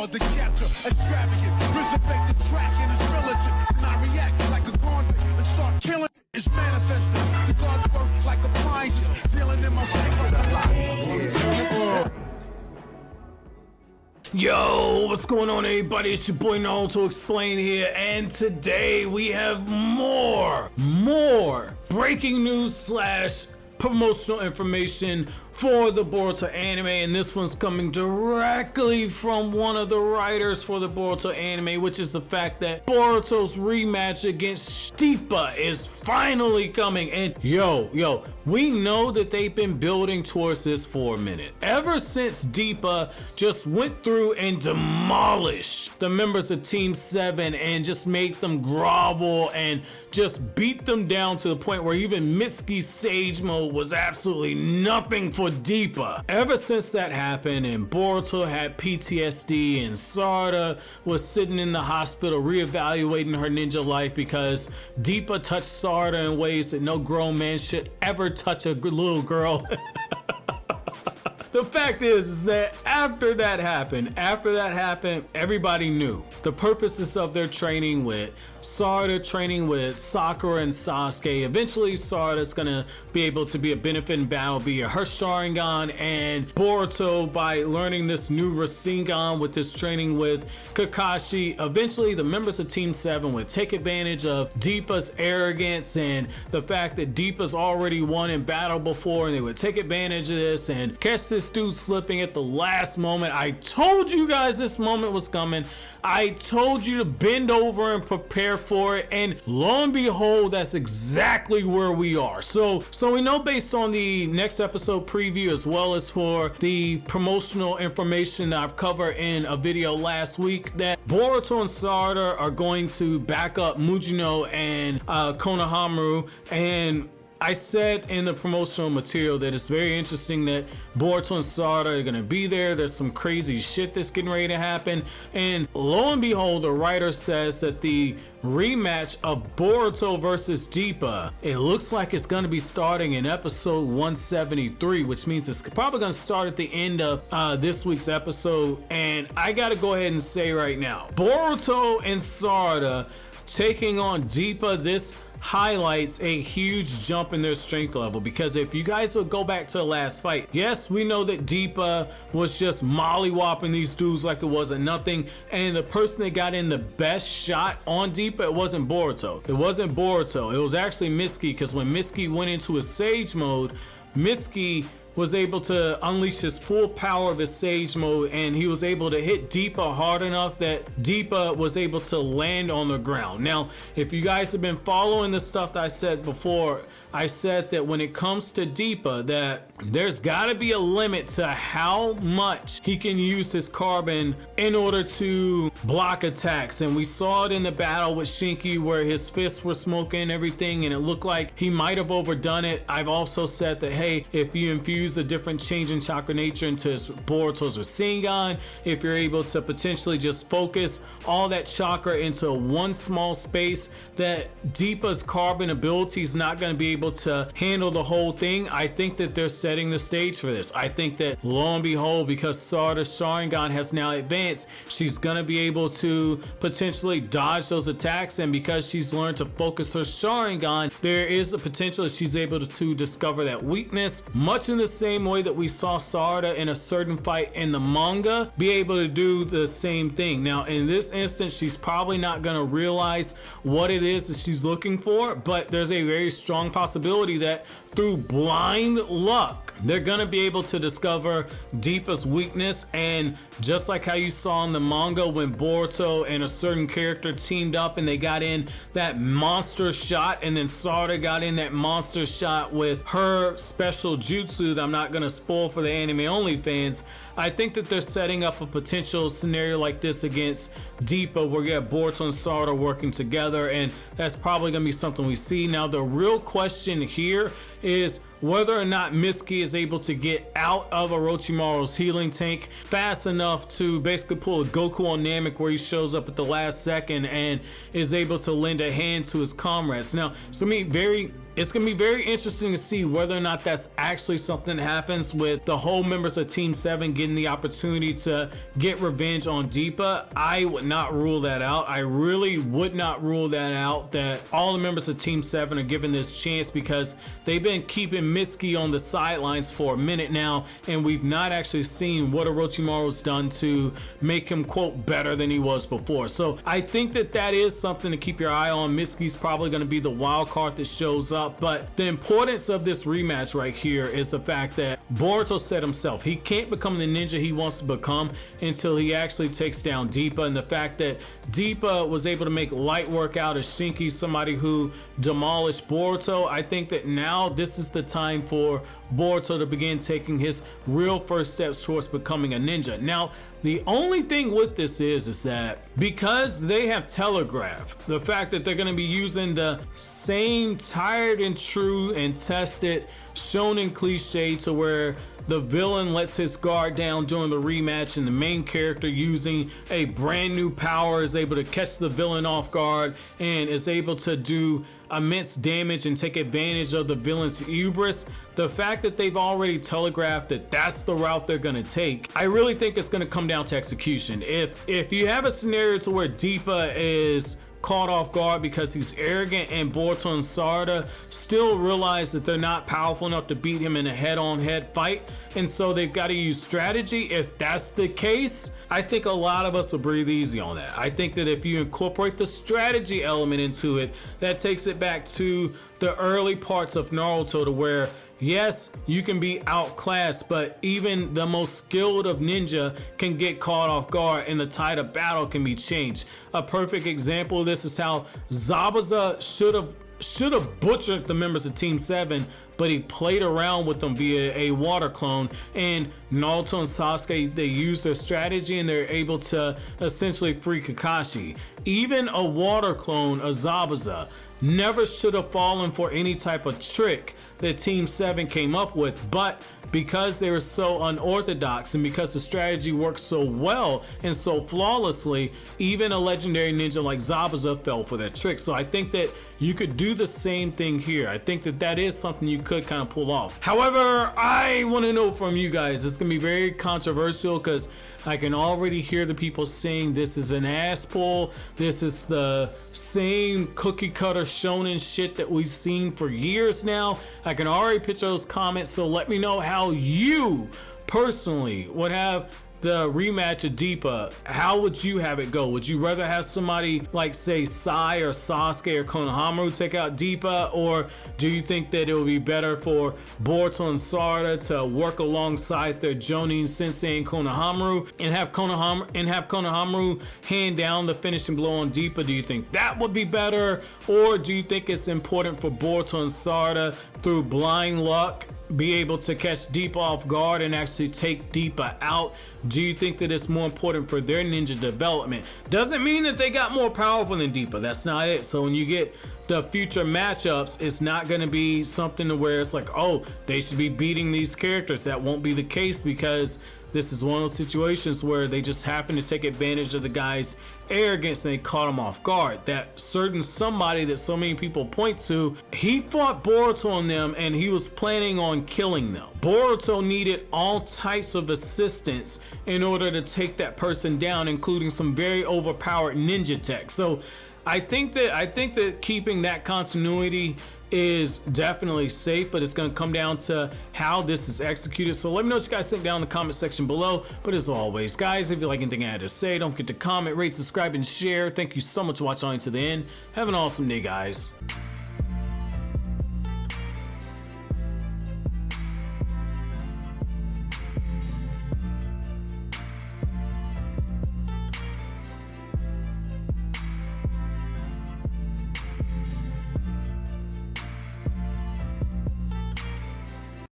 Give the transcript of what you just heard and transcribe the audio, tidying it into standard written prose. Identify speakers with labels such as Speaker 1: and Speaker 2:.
Speaker 1: hard to capture, extravagant, resurrect the track and it's militant. And I react like a convict and start killing. It's manifesting. The gods work like appliances, dealing in my psyche.
Speaker 2: Yo, what's going on, everybody? It's your boy Naruto Explain here, and today we have more breaking news slash promotional information for the Boruto anime, and this one's coming directly from one of the writers for the Boruto anime, which is the fact that Boruto's rematch against Deepa is finally coming. And yo, we know that they've been building towards this for a minute. Ever since Deepa just went through and demolished the members of Team 7 and just made them grovel and just beat them down to the point where even Mitsuki's Sage Mode was absolutely nothing for Deepa. Ever since that happened and Boruto had PTSD and Sarada was sitting in the hospital reevaluating her ninja life because Deepa touched Sarada in ways that no grown man should ever touch a little girl. The fact is that after that happened, everybody knew the purposes of their training with Sarada training with Sakura and Sasuke. Eventually, Sarada's gonna be able to be a benefit in battle via her sharingan, and Boruto by learning this new rasengan with this training with Kakashi. Eventually, the members of Team 7 would take advantage of Deepa's arrogance and the fact that Deepa's already won in battle before, and they would take advantage of this and catch this dude slipping at the last moment. I told you guys this moment was coming. I told you to bend over and prepare for it, and lo and behold, that's exactly where we are. So we know based on the next episode preview as well as for the promotional information that I've covered in a video last week that Boruto and Sarada are going to back up Mujino and Konohamaru. And I said in the promotional material that it's very interesting that Boruto and Sarada are gonna be there. There's some crazy shit that's getting ready to happen. And lo and behold, the writer says that the rematch of Boruto versus Deepa, it looks like it's gonna be starting in episode 173, which means it's probably gonna start at the end of this week's episode. And I gotta go ahead and say right now, Boruto and Sarada taking on Deepa, this highlights a huge jump in their strength level, because if you guys would go back to the last fight, yes, we know that Deepa was just mollywhopping these dudes like it wasn't nothing, and the person that got in the best shot on Deepa, it wasn't Boruto. It was actually Mitsuki, because when Mitsuki went into his Sage Mode, Mitsuki was able to unleash his full power of his Sage Mode, and he was able to hit Deepa hard enough that Deepa was able to land on the ground. Now, if you guys have been following the stuff that I said before, I said that when it comes to Deepa, that there's gotta be a limit to how much he can use his carbon in order to block attacks. And we saw it in the battle with Shinki where his fists were smoking and everything, and it looked like he might have overdone it. I've also said that, hey, if you infuse a different change in chakra nature into Boruto's rasengan, if you're able to potentially just focus all that chakra into one small space, that Deepa's carbon ability is not going to be able to handle the whole thing. I think that they're setting the stage for this. I think that lo and behold, because Sarada's sharingan has now advanced, she's going to be able to potentially dodge those attacks, and because she's learned to focus her sharingan, there is the potential that she's able to discover that weakness, much in the same way that we saw Sarada in a certain fight in the manga be able to do the same thing. Now in this instance, she's probably not going to realize what it is that she's looking for, but there's a very strong possibility that through blind luck, they're gonna be able to discover Deepa's weakness. And just like how you saw in the manga when Boruto and a certain character teamed up and they got in that monster shot, and then Sarada got in that monster shot with her special jutsu that I'm not gonna spoil for the anime only fans, I think that they're setting up a potential scenario like this against Deepa where you have Boruto and Sarada working together, and that's probably gonna be something we see. Now the real question here is whether or not Mitsuki is able to get out of Orochimaru's healing tank fast enough to basically pull a Goku on Namek, where he shows up at the last second and is able to lend a hand to his comrades. Now, it's gonna be very interesting to see whether or not that's actually something that happens with the whole members of Team 7 getting the opportunity to get revenge on Deepa. I would not rule that out. I really would not rule that out, that all the members of Team 7 are given this chance, because they've been keeping Mitsuki on the sidelines for a minute now, and we've not actually seen what Orochimaru's done to make him, quote, better than he was before. So I think that that is something to keep your eye on. Mitsuki's probably going to be the wild card that shows up, but the importance of this rematch right here is the fact that Boruto said himself he can't become the ninja he wants to become until he actually takes down Deepa, and the fact that Deepa was able to make light work out of Shinki, somebody who demolished Boruto. I think that now this is the time for Boruto to begin taking his real first steps towards becoming a ninja. Now, the only thing with this is that because they have telegraphed the fact that they're going to be using the same tried and true and tested shonen cliche, to where the villain lets his guard down during the rematch, and the main character, using a brand new power, is able to catch the villain off guard and is able to do immense damage and take advantage of the villain's hubris. The fact that they've already telegraphed that that's the route they're going to take, I really think it's going to come down to execution. If you have a scenario to where Deepa is caught off guard because he's arrogant, and Boruto and Sarada still realize that they're not powerful enough to beat him in a head-on-head fight, and so they've got to use strategy. If that's the case, I think a lot of us will breathe easy on that. I think that if you incorporate the strategy element into it, that takes it back to the early parts of Naruto, to where yes, you can be outclassed, but even the most skilled of ninja can get caught off guard, and the tide of battle can be changed. A perfect example of this is how Zabuza should have butchered the members of Team 7, but he played around with them via a water clone, and Naruto and Sasuke, they use their strategy and they're able to essentially free Kakashi. Even a water clone, a Zabuza, never should have fallen for any type of trick that Team 7 came up with, but because they were so unorthodox and because the strategy worked so well and so flawlessly, even a legendary ninja like Zabuza fell for that trick. So I think that you could do the same thing here. I think that that is something you could kind of pull off. However, I want to know from you guys. It's gonna be very controversial, because I can already hear the people saying this is an ass pull. This is the same cookie cutter shonen shit that we've seen for years now. I can already picture those comments, so let me know how you personally would have the rematch of Deepa. How would you have it go? Would you rather have somebody like, say, Sai or Sasuke or Konohamaru take out Deepa, or do you think that it would be better for Boruto and Sarada to work alongside their Jonin Sensei and Konohamaru, and have Konohamaru hand down the finishing blow on Deepa? Do you think that would be better, or do you think it's important for Boruto and Sarada, through blind luck, be able to catch Deepa off guard and actually take Deepa out? Do you think that it's more important for their ninja development? Doesn't mean that they got more powerful than Deepa. That's not it. So when you get the future matchups, it's not going to be something to where it's like, oh, they should be beating these characters. That won't be the case, because this is one of those situations where they just happen to take advantage of the guy's arrogance and they caught him off guard. That certain somebody that so many people point to, he fought Boruto on them and he was planning on killing them. Boruto needed all types of assistance in order to take that person down, including some very overpowered ninja tech. So I think that keeping that continuity is definitely safe, but it's going to come down to how this is executed. So let me know what you guys think down in the comment section below. But as always, guys, if you like anything I had to say, don't forget to comment, rate, subscribe, and share. Thank you so much for watching all the way to the end. Have an awesome day, guys.